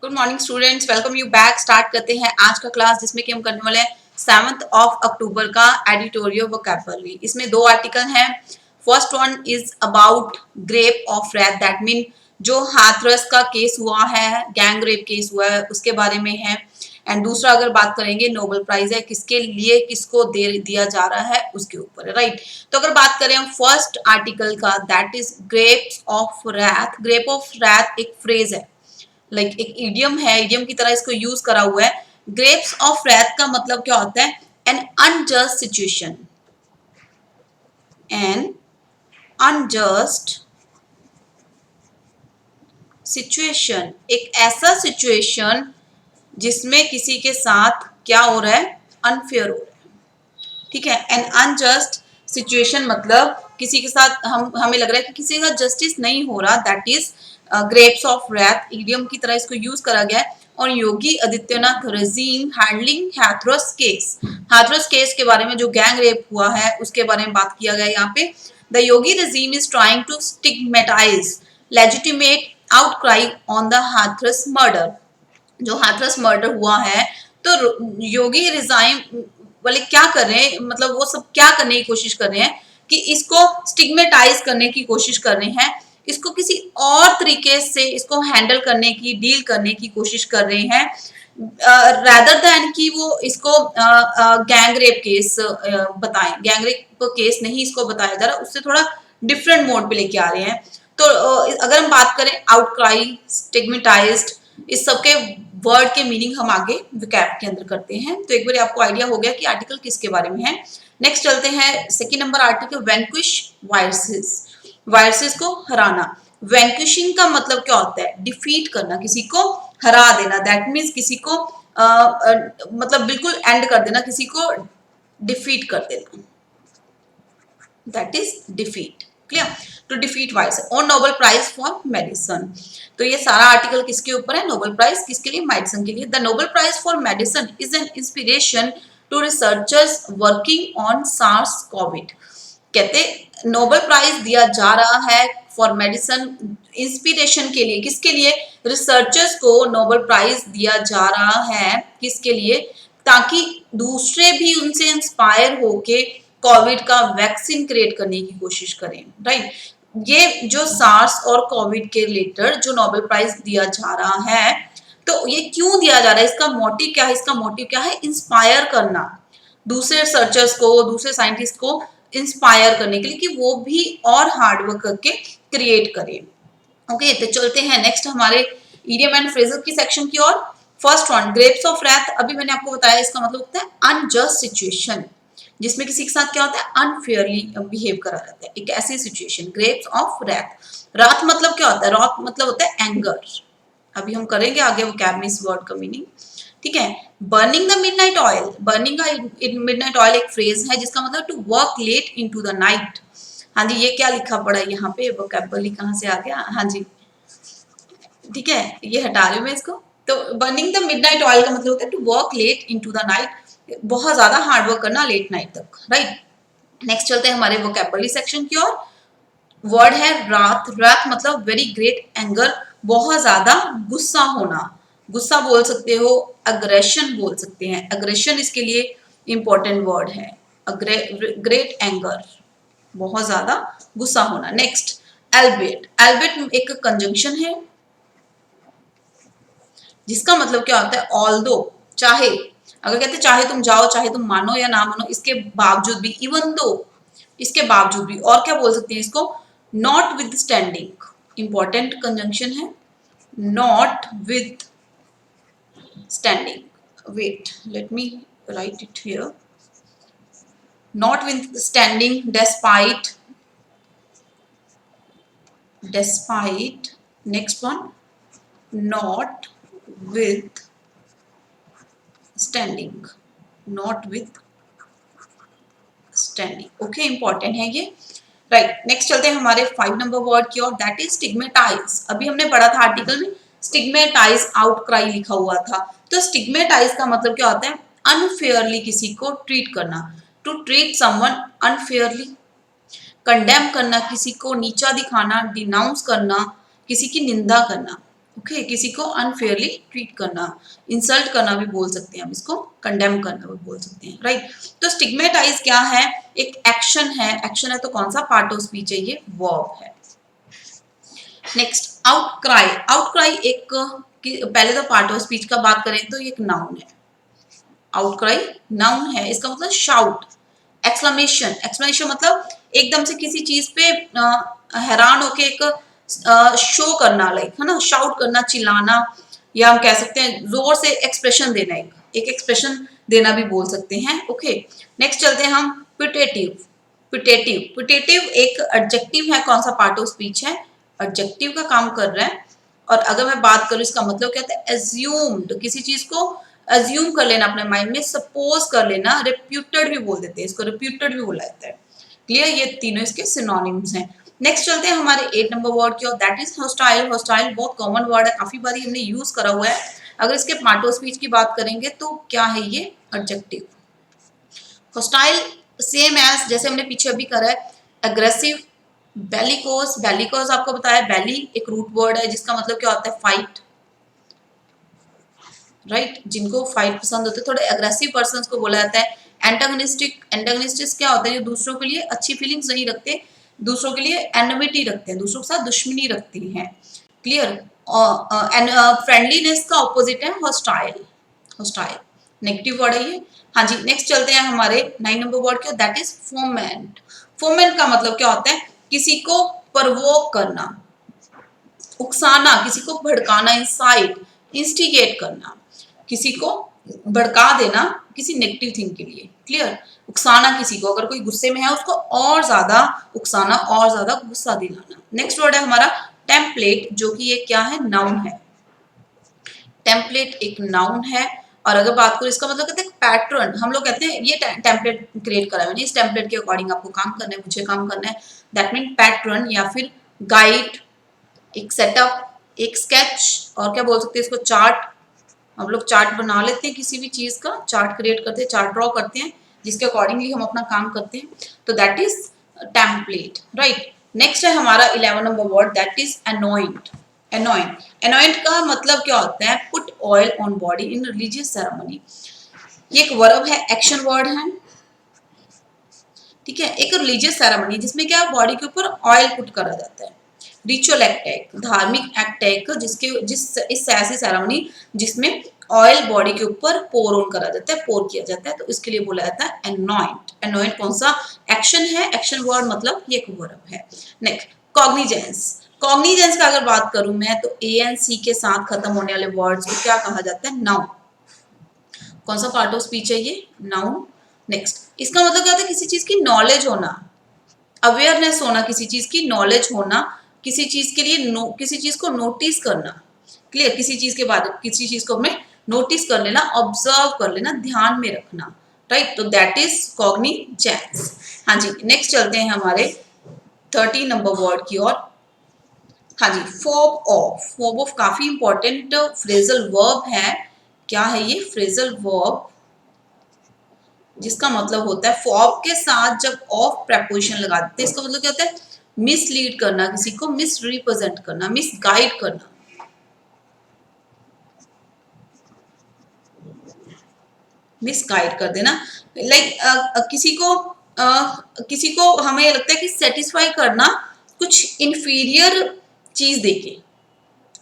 Good morning students, welcome you back. Start करते हैं आज का क्लास जिसमें कि हम करने वाले हैं 7 अक्टूबर का एडिटोरियल वोकैबुलरी। इसमें दो आर्टिकल हैं। First one is about grape of wrath, that mean जो हाथरस का केस हुआ है, गैंग रेप केस हुआ है, उसके बारे में है। एंड दूसरा अगर बात करेंगे नोबेल प्राइज है किसके लिए, किसको दिया जा रहा है, उसके ऊपर है, राइट। तो अगर बात करें फर्स्ट आर्टिकल का, that is grapes of wrath. Grape of wrath एक फ्रेज है, लाइक एक इडियम है, इडियम की तरह इसको यूज करा हुआ है। ग्रेप्स ऑफ रैथ का मतलब क्या होता है? N unjust situation, N unjust situation, एक ऐसा सिचुएशन जिसमें किसी के साथ क्या हो रहा है? अनफेयर हो रहा है, ठीक है। एन अनजस्ट सिचुएशन मतलब किसी के साथ हमें लग रहा है कि किसी का जस्टिस नहीं हो रहा, that is grapes of wrath. Idiom की तरह इसको यूज करा गया है। और Yogi Adityanath regime handling Hathras case, Hathras case के बारे में, जो गैंग रेप हुआ है उसके बारे में बात किया गया है यहाँ पे। The Yogi regime is trying to stigmatise legitimate outcry on the Hathras murder. जो हाथरस मर्डर हुआ है, तो योगी रिजाइम वाले क्या कर रहे हैं, मतलब वो सब क्या करने की कोशिश कर रहे हैं कि इसको स्टिग्मेटाइज करने की कोशिश कर रहे हैं, इसको किसी और तरीके से इसको हैंडल करने की, डील करने की कोशिश कर रहे हैं, रादर देन कि वो इसको गैंग रेप केस बताएं। गैंग रेप केस नहीं इसको बताया जा रहा, उससे थोड़ा डिफरेंट मोड पे लेके आ रहे हैं। तो अगर हम बात करें आउटक्राई, स्टिग्मेटाइज्ड, इस सब के वर्ड के मीनिंग हम आगे विकैप के अंदर करते हैं। तो एक बार आपको आइडिया हो गया कि आर्टिकल किसके बारे में है। नेक्स्ट चलते हैं second number article, vanquish viruses. Viruses को हराना। वैंक्विशिंग का मतलब क्या होता है? डिफीट करना, किसी को हरा देना। दैट मीन्स किसी को मतलब बिल्कुल एंड कर देना, किसी को डिफीट कर देना, that is defeat. Clear? To defeat virus. और नोबेल प्राइज फॉर मेडिसिन। तो ये सारा आर्टिकल किसके ऊपर है? नोबेल प्राइज किसके लिए? मेडिसिन के लिए। The Nobel prize for medicine is an inspiration to researchers working on SARS COVID. कहते नोबेल प्राइज दिया जा रहा है फॉर मेडिसिन, इंस्पिरेशन के लिए। किसके लिए? रिसर्चर्स को नोबेल प्राइज दिया जा रहा है, किसके लिए? ताकि दूसरे भी उनसे इंस्पायर होके कोविड का वैक्सीन क्रिएट करने की कोशिश करें, राइट। ये जो सार्स और कोविड के रिलेटेड जो नोबेल प्राइज दिया जा रहा है, तो ये क्यों दिया जा रहा है? इसका मोटिव क्या है? इसका मोटिव क्या है? इंस्पायर करना, दूसरे रिसर्चर्स को, दूसरे साइंटिस्ट को इंस्पायर करने के लिए कि वो भी और हार्डवर्क करके क्रिएट करें। ओके, तो चलते हैं नेक्स्ट हमारे इडियम एंड फ्रेजेस की सेक्शन की ओर। First one, grapes of wrath. अभी मैंने आपको बताया इसका मतलब होता है अनजस्ट सिचुएशन, जिसमें किसी के साथ क्या होता है? अनफेयरली बिहेव करा जाता है, एक ऐसी सिचुएशन। Grapes of wrath. रात मतलब क्या होता है? रात मतलब होता है एंगर। अभी हम करेंगे आगे वो कैब में इस वर्ड का मीनिंग, ठीक है। Burning the midnight oil. Burning का मिडनाइट ऑयल एक फ्रेज है जिसका मतलब to work late into the night. हाँ जी, ये क्या लिखा पड़ा है यहाँ पे? वोकैबुलरी कहाँ से आ गया? हाँ जी, ठीक है, ये हटा रही हूँ मैं इसको। तो बर्निंग द मिडनाइट ऑयल का मतलब होता है to work late into the night, बहुत ज्यादा हार्ड वर्क करना लेट नाइट तक, राइट। नेक्स्ट चलते हैं हमारे वोकैबुलरी सेक्शन की ओर। वर्ड है रात। रात मतलब वेरी ग्रेट एंगर, बहुत ज्यादा गुस्सा होना। गुस्सा बोल सकते हो, अग्रेशन बोल सकते हैं। अग्रेशन इसके लिए इंपॉर्टेंट वर्ड है। ग्रेट एंगर, बहुत ज्यादा गुस्सा होना। Next, Elbit. एल्बिट एक कंजंक्शन है जिसका मतलब क्या होता है? ऑल्दो, चाहे। अगर कहते चाहे तुम जाओ, चाहे तुम मानो या ना मानो, इसके बावजूद भी, इवन दो, इसके बावजूद भी। और क्या बोल सकते हैं इसको? Notwithstanding, important conjunction है। Notwithstanding, wait let me write it here. Notwithstanding, despite, despite. Next one, not with standing, not with standing। Okay, important है ये, राइट। नेक्स्ट चलते हैं हमारे 5 number word की ओर, that is stigmatise. अभी हमने पढ़ा था आर्टिकल में स्टिग्मेटाइज, आउटक्राई लिखा हुआ था। तो स्टिग्मेटाइज का मतलब क्या होता है? अनफेयरली किसी को ट्रीट करना, to treat someone unfairly. Condemn करना, किसी को नीचा दिखाना, डिनाउंस करना, किसी की निंदा करना। ओके किसी को अनफेयरली ट्रीट करना, इंसल्ट करना भी बोल सकते हैं हम इसको, कंडेम करना भी बोल सकते हैं, राइट। तो स्टिग्मेटाइज क्या है, एक एक्शन है, एक्शन है तो कौन सा पार्ट ऑफ स्पीच है, ये वर्ब है। नेक्स्ट आउटक्राई, आउटक्राई एक पहले तो पार्ट ऑफ स्पीच का बात करें तो ये एक नाउन है, आउटक्राई नाउन है, इसका मतलब शाउट, एक्सक्लेमेशन, एक्सक्लेमेशन मतलब एकदम से किसी चीज पे हैरान होके एक शो करना, लाइक है ना, शाउट करना, चिल्लाना, या हम कह सकते हैं जोर से एक्सप्रेशन देना, एक एक्सप्रेशन देना भी बोल सकते हैं। ओके नेक्स्ट चलते हैं हम पिटेटिव, पिटेटिव, पिटेटिव एक एडजेक्टिव है, कौन सा पार्ट ऑफ स्पीच है, एडजेक्टिव का काम कर रहा है। और अगर मैं बात करूं इसका मतलब क्या होता है, एज्यूम्ड, किसी चीज को एज्यूम कर लेना अपने माइंड में, सपोज कर लेना, रिप्यूटेड भी बोल देते हैं इसको, रिप्यूटेड भी बोला जाता है। क्लियर, ये तीनों इसके सिनोनिम्स हैं। नेक्स्ट चलते हैं हमारे 8 नंबर वर्ड की, दैट इज हॉस्टाइल। हॉस्टाइल बहुत कॉमन वर्ड है, काफी बार हमने यूज करा हुआ है। अगर इसके पार्ट ऑफ स्पीच की बात करेंगे तो क्या है ये, एडजेक्टिव। हॉस्टाइल सेम एज जैसे हमने पीछे अभी करा है, अग्रेसिव, बेलिकोस, बेलिकोस आपको बताया, बेली एक रूट वर्ड है जिसका मतलब क्या होता है, फाइट, राइट, जिनको फाइट पसंद होते हैं, थोड़े अग्रेसिव पर्सन्स को बोला जाता है। एंटागनिस्टिक, एंटागनिस्टिक क्या होता है, जो दूसरों के लिए अच्छी फीलिंग्स नहीं रखते, दूसरों के लिए एनमिटी रखते हैं, दूसरों के साथ दुश्मनी रखती हैं। क्लियर, एंड फ्रेंडलीनेस का ऑपोजिट है हॉस्टाइल, हॉस्टाइल नेगेटिव वर्ड है ये। हाँ जी, नेक्स्ट चलते हैं हमारे 9 नंबर वर्ड के, दैट इज फोमेंट। फोमेंट का मतलब क्या होता है, किसी को प्रवोक करना, उकसाना, किसी को भड़काना, इंसाइट, इंस्टिगेट करना, किसी को भड़का देना किसी नेगेटिव थिंग के लिए। क्लियर, उकसाना किसी को, अगर कोई गुस्से में है उसको और ज्यादा उकसाना, और ज्यादा गुस्सा दिलाना। नेक्स्ट वर्ड है हमारा टेम्पलेट, जो कि ये क्या है, नाउन है। टेम्पलेट एक नाउन है, और अगर बात करूं इसका मतलब कहते हैं पैटर्न, हम लोग कहते हैं ये टेम्पलेट क्रिएट करा है मैंने, इस टेम्पलेट के अकॉर्डिंग आपको काम करना है, मुझे काम करना है, दैट मीन पैटर्न या फिर गाइड, एक सेटअप, एक स्केच, और क्या बोल सकते हैं इसको, चार्ट। हम लोग चार्ट बना लेते हैं, किसी भी चीज का चार्ट क्रिएट करते हैं, चार्ट ड्रॉ करते हैं, जिसके अकॉर्डिंगली हम अपना काम करते हैं, तो that is template, right. Next है हमारा 11 number word, that is anoint. Anoint, anoint का मतलब क्या होता है, put oil on body in religious ceremony. ये एक वर्ब है, एक्शन वर्ड है, ठीक है, एक रिलीजियस सेरेमनी जिसमें क्या बॉडी के ऊपर ऑयल पुट करा जाता है। रिचुअल एक्ट है, धार्मिक एक्ट है, जिस इस ऐसी सेरेमनी जिसमें ऑयल बॉडी के ऊपर पोर ऑन करा जाता है, पोर किया जाता है, तो इसके लिए बोला जाता है अनॉइंट। अनॉइंट कौन सा, एक्शन है, एक्शन वर्ड मतलब ये एक वर्ब है। नेक्स्ट कॉग्निजेंस, कॉग्निजेंस का अगर बात करूं मैं तो एएनसी के साथ खत्म होने वाले वर्ड्स को क्या कहा जाता है, नाउन। कौन सा पार्ट ऑफ स्पीच है ये, नाउन। नेक्स्ट, इसका मतलब क्या होता है, किसी चीज की नॉलेज होना, अवेयरनेस होना, किसी चीज की नॉलेज होना, किसी चीज के लिए किसी चीज को नोटिस करना। क्लियर, किसी चीज के बारे, किसी चीज को हमें नोटिस कर लेना, ऑब्जर्व कर लेना, ध्यान में रखना, राइट, तो दैट इज कॉग्निजेंस। हाँ जी, नेक्स्ट चलते हैं हमारे 30 नंबर वर्ड की ओर। हाँ जी, फोब ऑफ, फोब ऑफ काफी इंपॉर्टेंट फ्रेजल वर्ब है। क्या है ये, फ्रेजल वर्ब जिसका मतलब होता है फॉब के साथ जब ऑफ प्रेपोजिशन लगा देते हैं, इसका मतलब क्या होता है, मिसलीड करना, किसी को मिस रिप्रेजेंट करना, मिस गाइड करना, मिस गाइड कर देना, लाइक किसी को हमें लगता है कि सेटिस्फाई करना कुछ इंफीरियर चीज देके,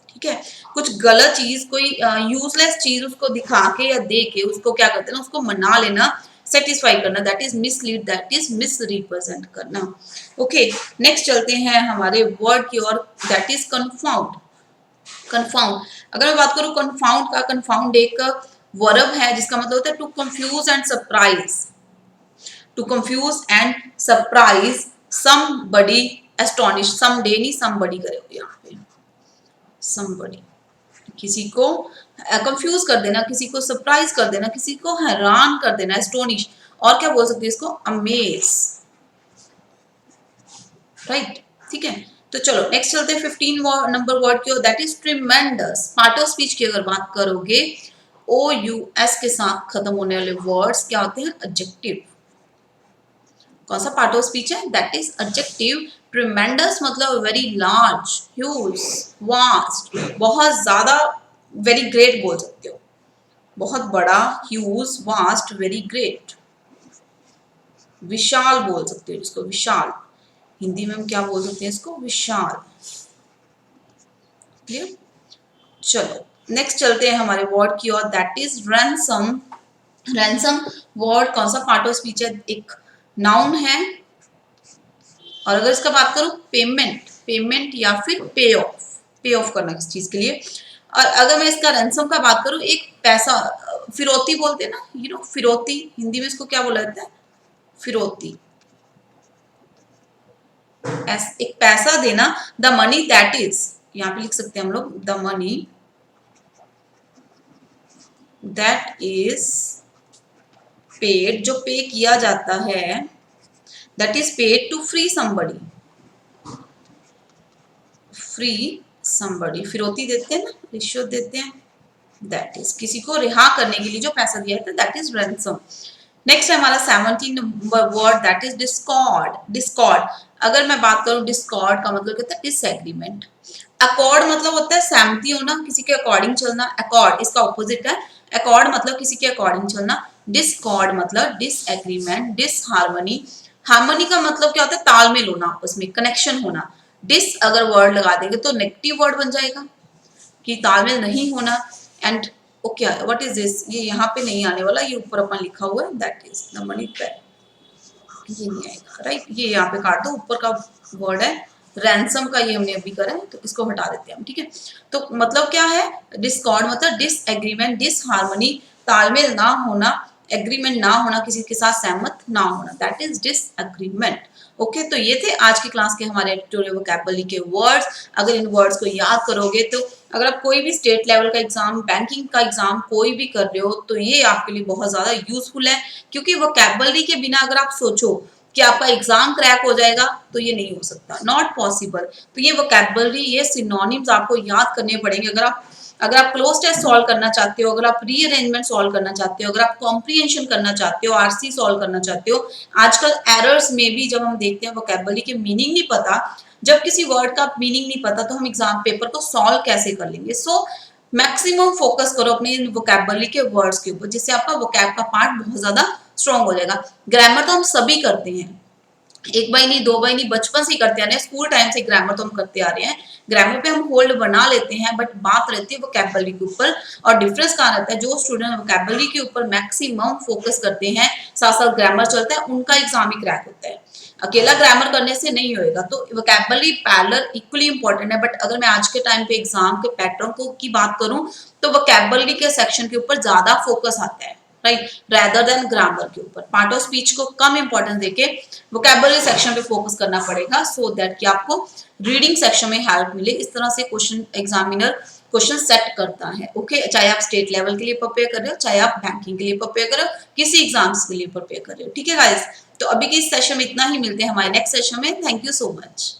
ठीक है, कुछ गलत चीज, कोई यूजलेस चीज उसको दिखा के या दे के उसको क्या करते हैं ना, उसको मना लेना, सेटिस्फाई करना, that is mislead, that is miss represent करना। ओके नेक्स्ट चलते हैं हमारे वर्ड की ओर, दैट इज कन्फाउंड। कन्फाउंड, अगर मैं बात करूं कन्फाउंड का, कन्फाउंड एक वर्ब है जिसका मतलब होता है to confuse and surprise, to confuse and surprise somebody, astonish, someday नहीं समबडी करे हो यहाँ पे, समबडी, किसी को कंफ्यूज कर देना, किसी को सरप्राइज कर देना, किसी को हैरान कर देना, एस्टोनिश, और क्या बोल सकते हैं इसको, अमेज, राइट, ठीक है। तो चलो नेक्स्ट चलते हैं 15 नंबर वर्ड की, that is tremendous. Part of speech की अगर बात करोगे, ओ यू एस के साथ खत्म होने वाले वर्ड्स क्या होते हैं, एडजेक्टिव। कौन सा पार्ट ऑफ स्पीच है, दैट इज एडजेक्टिव। ट्रिमेंडस मतलब वेरी लार्ज, ह्यूज, वास्ट, बहुत ज्यादा, वेरी ग्रेट बोल सकते हो, बहुत बड़ा, ह्यूज, वास्ट, वेरी ग्रेट। विशाल बोल सकते हो जिसको, विशाल, हिंदी में हम क्या बोल सकते हैं इसको, विशाल। क्लियर? चलो नेक्स्ट चलते हैं हमारे वर्ड की ओर, that is ransom. Ransom word कौन सा पार्ट ऑफ स्पीच है? एक नाउन है, और अगर इसका बात करूं पेमेंट, पेमेंट या फिर पे ऑफ करना किसी चीज के लिए। और अगर मैं इसका रैंसम का बात करूं, एक पैसा, फिरौती बोलते हैं ना, यू नो फिरौती, हिंदी में इसको क्या बोला जाता है? फिरौती। एक पैसा देना, द मनी दैट इज, यहाँ पे लिख सकते हैं हम लोग, the money that is paid, जो पे किया जाता है, that is paid to free somebody, free somebody, फिरौती देते हैं ना, रिश्वत देते हैं, दैट इज किसी को रिहा करने के लिए जो पैसा दिया है, दैट इज रैंसम। नेक्स्ट है हमारा 17 number word, that is Discord. Discord, अगर मैं बात करूं डिस्कॉर्ड का मतलब कहता है डिसएग्रीमेंट। अकॉर्ड मतलब होता है सहमति होना, किसी के अकॉर्डिंग चलना, अकॉर्ड इसका ऑपोजिट है, अकॉर्ड मतलब किसी के अकॉर्डिंग चलना, डिस्कॉर्ड मतलब डिसएग्रीमेंट, डिसहार्मनी। हार्मनी का मतलब क्या होता है? तालमेल होना, उसमें कनेक्शन होना। डिस अगर वर्ड लगा देंगे तो नेगेटिव वर्ड बन जाएगा कि तालमेल नहीं होना। And okay, what is this, ये यहाँ पे नहीं आने वाला, ये ऊपर अपन लिखा हुआ है, that is the money pad, ये नहीं आएगा, राइट, ये यहाँ पे काट दो, ऊपर का वर्ड है रैंसम का, ये हमने अभी करा है तो इसको हटा देते हैं हम, ठीक है। तो मतलब क्या है? डिस्कॉर्ड मतलब डिसएग्रीमेंट, डिसहार्मनी, तालमेल ना होना, एग्रीमेंट ना होना, किसी के साथ सहमत ना होना, दैट इज डिसएग्रीमेंट। ओके, तो ये थे आज की क्लास के हमारे एडिटोरियल वोकैबुलरी के वर्ड्स। अगर इन वर्ड्स को याद करोगे तो अगर आप कोई भी स्टेट लेवल का एग्जाम, बैंकिंग का एग्जाम कोई भी कर रहे हो तो ये आपके लिए बहुत ज्यादा यूजफुल है, क्योंकि वोकैबुलरी के बिना अगर आप सोचो कि आपका एग्जाम क्रैक हो जाएगा तो ये नहीं हो सकता, नॉट पॉसिबल। तो ये वोकैबुलरी, ये सिनोनिम्स आपको याद करने पड़ेंगे। अगर आप क्लोज टेस्ट सॉल्व करना चाहते हो, अगर आप रीअरेंजमेंट सॉल्व करना चाहते हो, अगर आप कॉम्प्रिहेंशन करना चाहते हो, आरसी सॉल्व करना चाहते हो। आजकल एरर्स में भी जब हम देखते हैं वोकैबुलरी के मीनिंग नहीं पता, जब किसी वर्ड का मीनिंग नहीं पता तो हम एग्जाम पेपर को सॉल्व कैसे कर लेंगे? सो मैक्सिमम फोकस करो अपने वोकैबुलरी के वर्ड्स के ऊपर, जिससे आपका वोकैब का पार्ट बहुत ज्यादा स्ट्रॉन्ग हो जाएगा। ग्रामर तो हम सभी करते हैं, एक बार नहीं, दो बार नहीं, बचपन से ही करते आ रहे हैं, स्कूल टाइम से ग्रामर तो हम करते आ रहे हैं, ग्रामर पे हम होल्ड बना लेते हैं, बट बात रहती है वोकैबुलरी के ऊपर। और डिफरेंस कहाँ रहता है? जो स्टूडेंट वोकैबुलरी के ऊपर मैक्सिमम फोकस करते हैं, साथ साथ ग्रामर चलता है, उनका एग्जाम ही क्रैक होता है। अकेला ग्रामर करने से नहीं होएगा, तो वोकैबुलरी पैरेलल इक्वली इंपॉर्टेंट है। बट अगर मैं आज के टाइम पे एग्जाम के पैटर्न को की बात करूं तो वोकैबुलरी के सेक्शन के ऊपर ज्यादा फोकस आता है, राइट, रेदर देन ग्रामर के ऊपर। पार्ट ऑफ स्पीच को कम इंपॉर्टेंस देके वोकैबुलरी सेक्शन पे फोकस करना पड़ेगा, सो दैट कि आपको रीडिंग सेक्शन में हेल्प मिले। इस तरह से क्वेश्चन एग्जामिनर क्वेश्चन सेट करता है। ओके, चाहे आप स्टेट लेवल के लिए प्रिपेयर कर रहे हो, चाहे आप बैंकिंग के लिए प्रिपेयर कर रहे हो, किसी एग्जाम्स के लिए प्रिपेयर कर रहे हो, ठीक है गाइस। तो अभी के इस सेशन में इतना ही, मिलते हैं हमारे नेक्स्ट सेशन में। Thank you so much.